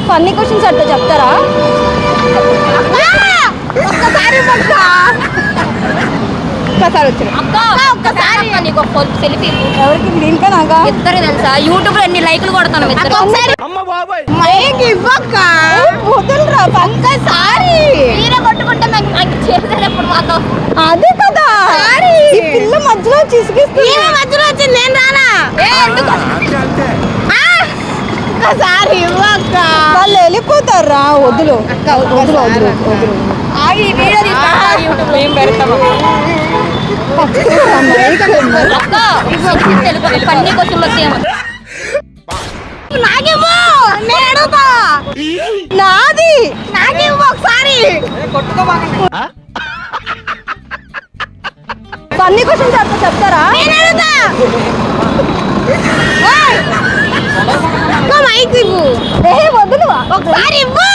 Funny questions అట్లా చెప్తారా? ఒక్కసారి వచ్చిన ఒక్కసారి నీకు సెల్ఫీ ఎవరికి దీనికా నాకా? ఇద్దరు తెలుసా యూట్యూబ్ లో ఎన్ని లైక్లు కొడతాను వదలరా ఒక్కసారి మీరే కొట్టుకుంటే నాకు చేసేటప్పుడు మాతో అదే కదా ఈ పిల్ల మధ్యలో చిసిగిస్తుంది. మధ్యలో వచ్చింది నేను రానా ఒక్కసారి వాళ్ళు వెళ్ళిపోతారా? వదులు వదులు వదులు వదులు పన్నీ కోసం వచ్చేమో నాది ఒకసారి ఫన్నీ క్వశ్చన్స్ అట్లా చెప్తారా? మైక్ ఇవ్వు వదులు ఒకసారి ఇవ్వు.